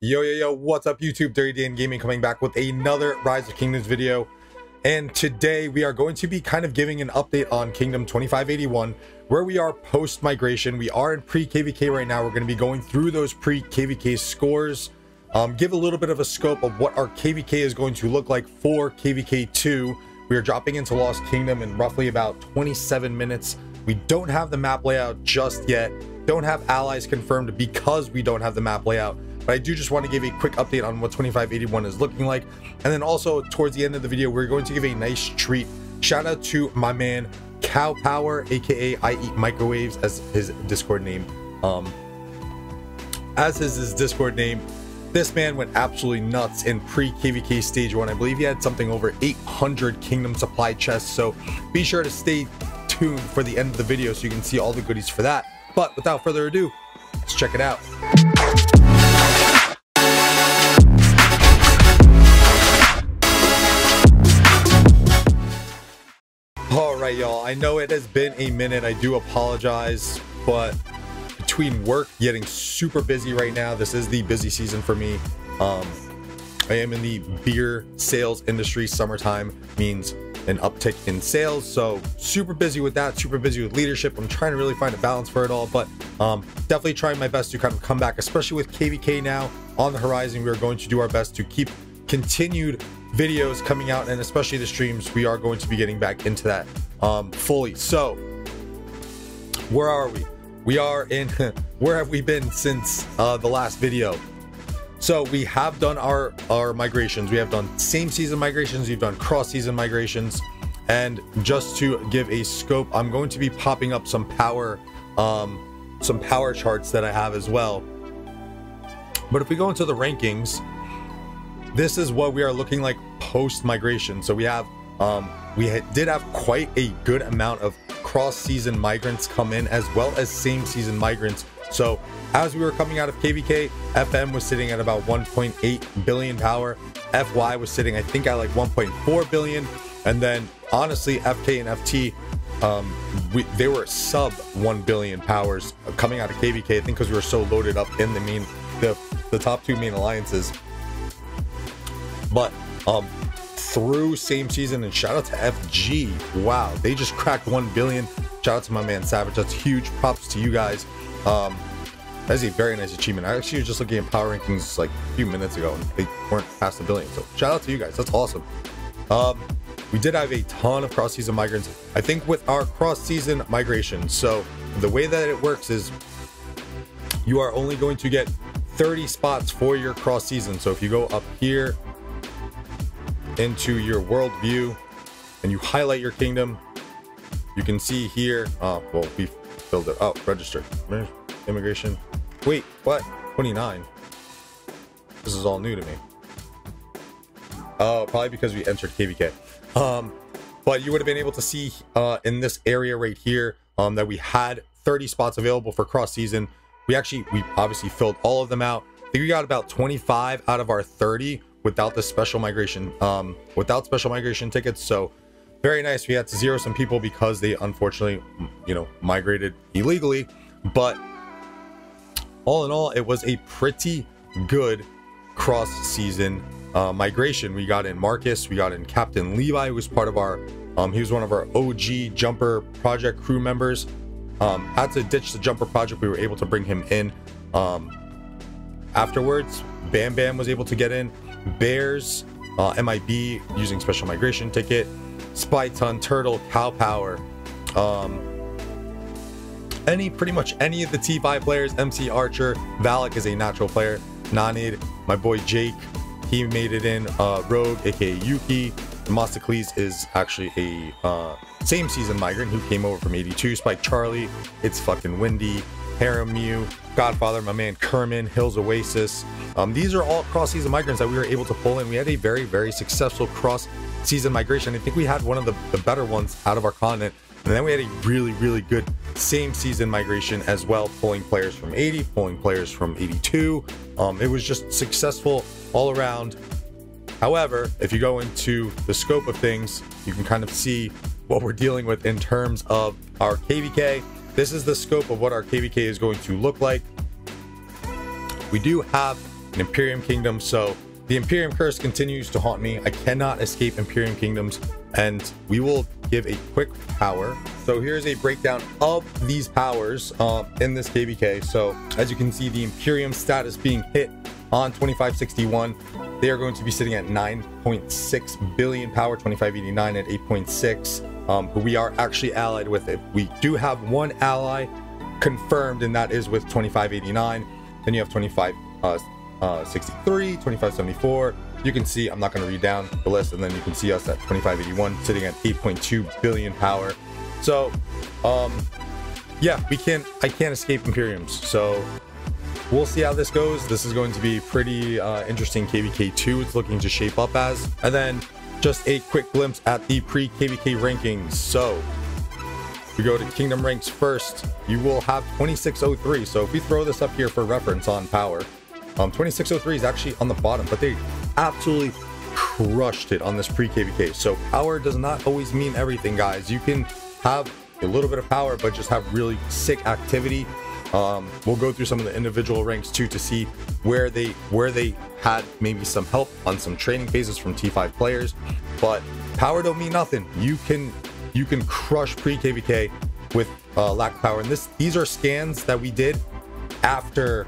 Yo, what's up YouTube? Dragothien Gaming coming back with another Rise of Kingdoms video. And today we are going to be kind of giving an update on Kingdom 2581, where we are post-migration. We are in pre-KvK right now. We're going to be going through those pre-KvK scores, give a little bit of a scope of what our KvK is going to look like for KvK 2. We are dropping into Lost Kingdom in roughly about 27 minutes. We don't have the map layout just yet. Don't have allies confirmed because we don't have the map layout. But I do just want to give a quick update on what 2581 is looking like. And then also towards the end of the video, we're going to give a nice treat. Shout out to my man CowPower, aka I Eat Microwaves, as his Discord name. As is his Discord name. This man went absolutely nuts in pre-KvK stage 1. I believe he had something over 800 kingdom supply chests. So be sure to stay tuned for the end of the video so you can see all the goodies for that. But without further ado, let's check it out. Alright y'all, I know it has been a minute. I do apologize, but between work, getting super busy right now, this is the busy season for me. I am in the beer sales industry. Summertime means an uptick in sales, so super busy with that, super busy with leadership. I'm trying to really find a balance for it all, but definitely trying my best to kind of come back, especially with KvK now on the horizon. We are going to do our best to keep continued videos coming out, and especially the streams. We are going to be getting back into that fully. So where are we? We are in where have we been since the last video? So we have done our migrations. We have done same season migrations, we've done cross season migrations, and just to give a scope, I'm going to be popping up some power charts that I have as well. But if we go into the rankings, this is what we are looking like post migration. So we have did have quite a good amount of cross season migrants come in, as well as same season migrants. So as we were coming out of KvK, FM was sitting at about 1.8 billion power. FY was sitting, I think, at like 1.4 billion. And then honestly, FK and FT, they were sub 1 billion powers coming out of KvK. I think because we were so loaded up in the top two main alliances. But through same season, and shout out to FG, wow, they just cracked 1 billion. Shout out to my man Savage. That's huge props to you guys. That's a very nice achievement. I actually was just looking at power rankings like a few minutes ago, and they weren't past a billion. So shout out to you guys. That's awesome. We did have a ton of cross season migrants, I think, with our cross season migration. So the way that it works is you are only going to get 30 spots for your cross season. So if you go up here into your world view and you highlight your kingdom, you can see here, well, we filled it. Oh, register, immigration. Wait, what? 29. This is all new to me. Oh, probably because we entered KvK. But you would have been able to see in this area right here that we had 30 spots available for cross season. We obviously filled all of them out. I think we got about 25 out of our 30 without the special migration, without special migration tickets. So very nice. We had to zero some people because they unfortunately, migrated illegally. But all in all, it was a pretty good cross season migration. We got in Marcus, we got in Captain Levi, who was part of our, he was one of our OG Jumper Project crew members. Had to ditch the Jumper Project. We were able to bring him in afterwards. Bam Bam was able to get in. Bears, MIB using special migration ticket, Spy Ton, Turtle, CowPower, pretty much any of the T5 players. MC Archer, Valak is a natural player. Nanid, my boy Jake, he made it in. Rogue, aka Yuki. Mostacles is actually a same season migrant who came over from 82. Spike Charlie, It's Fucking Windy, Harem Mew, Godfather, my man Kerman, Hills Oasis. These are all cross season migrants that we were able to pull in. We had a very, very successful cross season migration. I think we had one of the better ones out of our continent. And then we had a really, really good same season migration as well, pulling players from 80, pulling players from 82. It was just successful all around. However, if you go into the scope of things, you can kind of see what we're dealing with in terms of our KvK. This is the scope of what our KvK is going to look like. We do have an Imperium Kingdom. So the Imperium curse continues to haunt me. I cannot escape Imperium Kingdoms, and we will give a quick power. So here's a breakdown of these powers in this KvK. So as you can see, the Imperium status being hit on 2561, they are going to be sitting at 9.6 billion power, 2589 at 8.6. But we are actually allied with it. We do have one ally confirmed, and that is with 2589. Then you have 2563, 2574. You can see, I'm not going to read down the list, and then you can see us at 2581 sitting at 8.2 billion power. So yeah, I can't escape Imperiums. So we'll see how this goes. This is going to be pretty interesting. KvK 2 it's looking to shape up as. And then just a quick glimpse at the pre-KvK rankings. So we go to Kingdom ranks first. You will have 2603. So if we throw this up here for reference on power, 2603 is actually on the bottom, but they absolutely crushed it on this pre-KvK. So power does not always mean everything, guys. You can have a little bit of power, but just have really sick activity. We'll go through some of the individual ranks too to see where they had maybe some help on some training phases from T5 players, but power don't mean nothing. You can crush pre-KvK with lack of power, and these are scans that we did after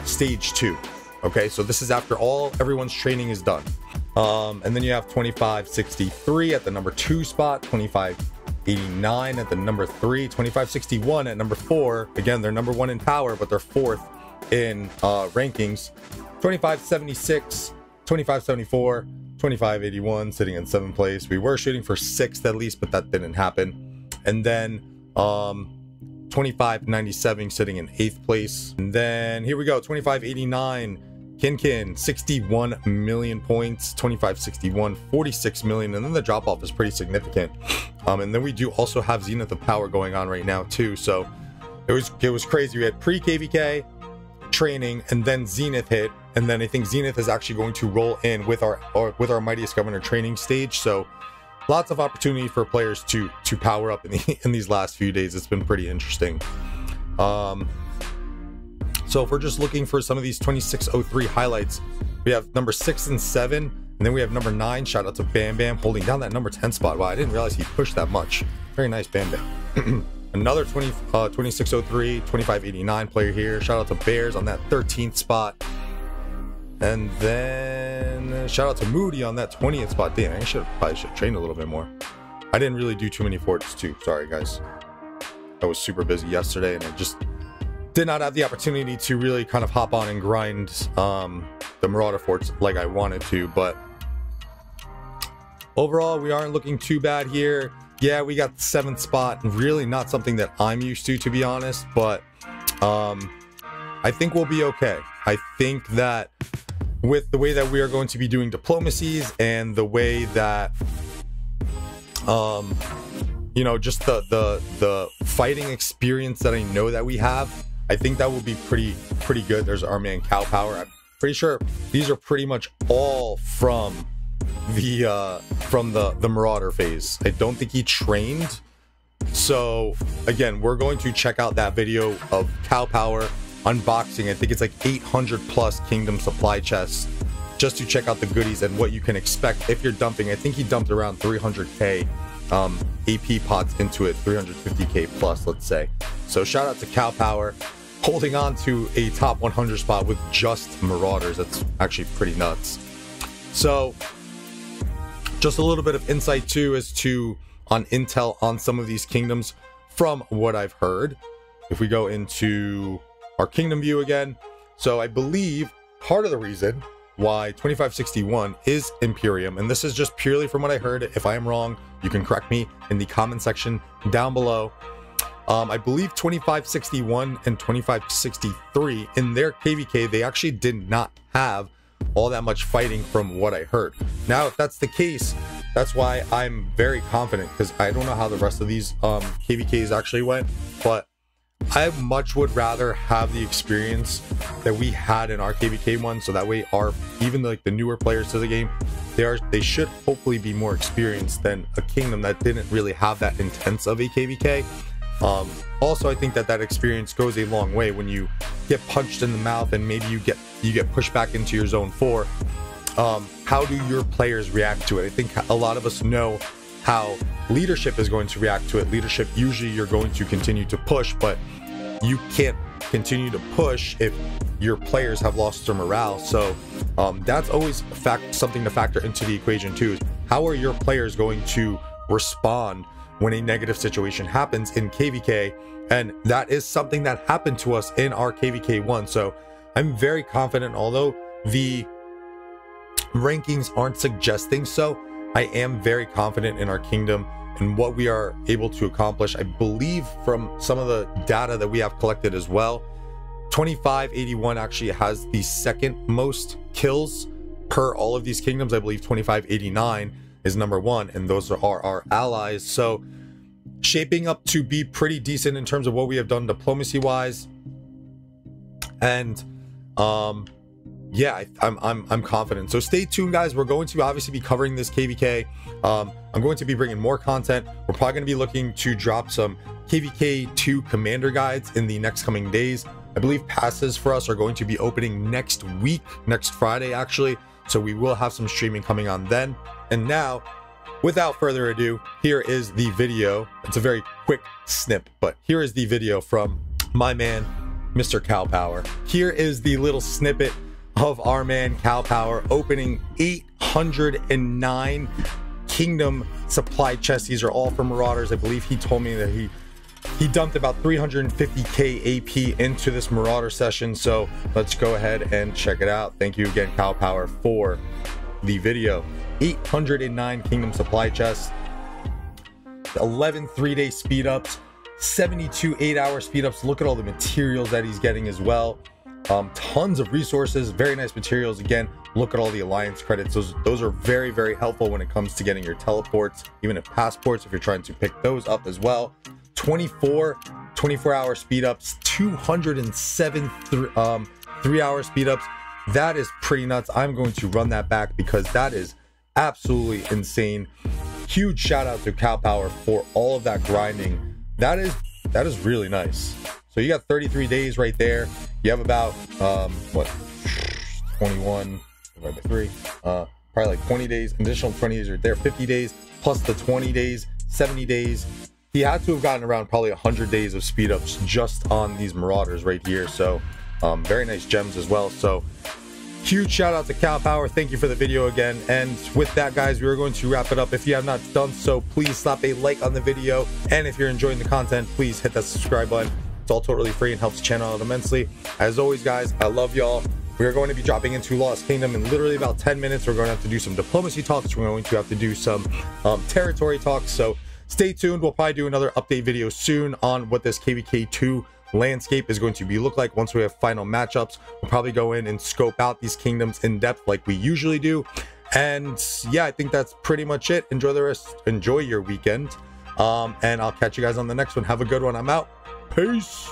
stage 2. Okay, so this is after everyone's training is done. And then you have 2563 at the number 2 spot, 2589 at the number 3, 2561 at number 4. Again, they're number 1 in power, but they're 4th in rankings. 2576, 2574, 2581 sitting in 7th place. We were shooting for 6th at least, but that didn't happen. And then 2597 sitting in 8th place. And then here we go, 2589 Kinkin, 61 million points, 2561, 46 million, and then the drop off is pretty significant. And then we do also have Zenith of Power going on right now too. So it was crazy. We had pre-KvK training, and then Zenith hit, and then I think Zenith is actually going to roll in with our Mightiest Governor training stage. So lots of opportunity for players to power up in these last few days. It's been pretty interesting. So if we're just looking for some of these 2603 highlights, we have number 6 and 7, and then we have number 9. Shout out to Bam Bam holding down that number 10 spot. Wow, I didn't realize he pushed that much. Very nice, Bam Bam. Another 2603, 2589 player here. Shout out to Bears on that 13th spot. And then shout out to Moody on that 20th spot. Damn, I probably should train a little bit more. I didn't really do too many forts too. Sorry, guys. I was super busy yesterday, and I just did not have the opportunity to really kind of hop on and grind the Marauder forts like I wanted to. But overall, we aren't looking too bad here. Yeah, we got the 7th spot. Really not something that I'm used to be honest. But I think we'll be okay. I think that with the way that we are going to be doing diplomacies and the way that you know, just the fighting experience that I know that we have, I think that will be pretty good. There's our man CowPower. I'm pretty sure these are pretty much all from the Marauder phase. I don't think he trained. So again, we're going to check out that video of CowPower unboxing. I think it's like 800 plus kingdom supply chests, just to check out the goodies and what you can expect if you're dumping. I think he dumped around 300k AP pots into it, 350k plus, let's say. So shout out to CowPower holding on to a top 100 spot with just Marauders. That's actually pretty nuts. So just a little bit of insight too as to on intel on some of these kingdoms from what I've heard. If we go into our kingdom view again, so I believe part of the reason why 2561 is Imperium, and this is just purely from what I heard. If I am wrong, you can correct me in the comment section down below. I believe 2561 and 2563 in their KvK, they actually did not have all that much fighting from what I heard. Now, if that's the case, that's why I'm very confident, because I don't know how the rest of these KvKs actually went, but I much would rather have the experience that we had in our KvK one, so that way even like the newer players to the game, they should hopefully be more experienced than a kingdom that didn't really have that intense of a KvK. Also, I think that that experience goes a long way when you get punched in the mouth and maybe you get pushed back into your zone 4. How do your players react to it? I think a lot of us know how leadership is going to react to it. Leadership, usually you're going to continue to push, but you can't continue to push if your players have lost their morale. So that's always something to factor into the equation too. How are your players going to respond when a negative situation happens in KvK? And that is something that happened to us in our KvK 1. So I'm very confident, although the rankings aren't suggesting so, I am very confident in our kingdom and what we are able to accomplish. I believe from some of the data that we have collected as well, 2581 actually has the second most kills per all of these kingdoms. I believe 2589 is number 1, and those are our allies. So shaping up to be pretty decent in terms of what we have done diplomacy wise. And yeah, I'm confident. So stay tuned, guys. We're going to obviously be covering this KvK. I'm going to be bringing more content. We're probably going to be looking to drop some KvK 2 commander guides in the next coming days. I believe passes for us are going to be opening next week, next Friday actually. So we will have some streaming coming on then. And now, without further ado, here is the video. It's a very quick snip, but here is the video from my man, Mr. CowPower. Here is the little snippet of our man CowPower opening 809 kingdom supply chests. These are all from Marauders. I believe he told me that he dumped about 350k AP into this Marauder session. So let's go ahead and check it out. Thank you again, CowPower, for the video. 809 kingdom supply chests, 11 3-day speed ups, 72 8-hour speed ups. Look at all the materials that he's getting as well. Tons of resources, very nice materials. Again, look at all the alliance credits. Those are very, very helpful when it comes to getting your teleports, even if passports, if you're trying to pick those up as well. 24-hour speed ups, 207 3-hour speed ups. That is pretty nuts. I'm going to run that back because that is absolutely insane. Huge shout out to CowPower for all of that grinding. That is really nice. So you got 33 days right there. You have about what, 21 divided by 3, probably like 20 days, additional 20 days right there, 50 days plus the 20 days, 70 days. He had to have gotten around probably 100 days of speed ups just on these Marauders right here. So very nice gems as well. So huge shout out to CowPower. Thank you for the video again. And with that, guys, we are going to wrap it up. If you have not done so, please slap a like on the video. And if you're enjoying the content, please hit that subscribe button. It's all totally free and helps the channel out immensely. As always, guys, I love y'all. We are going to be dropping into Lost Kingdom in literally about 10 minutes. We're going to have to do some diplomacy talks. We're going to have to do some territory talks. So stay tuned. We'll probably do another update video soon on what this KvK 2 landscape is going to be look like. Once we have final matchups, we'll probably go in and scope out these kingdoms in depth like we usually do. And yeah, I think that's pretty much it. Enjoy your weekend. And I'll catch you guys on the next one. Have a good one. I'm out. Peace.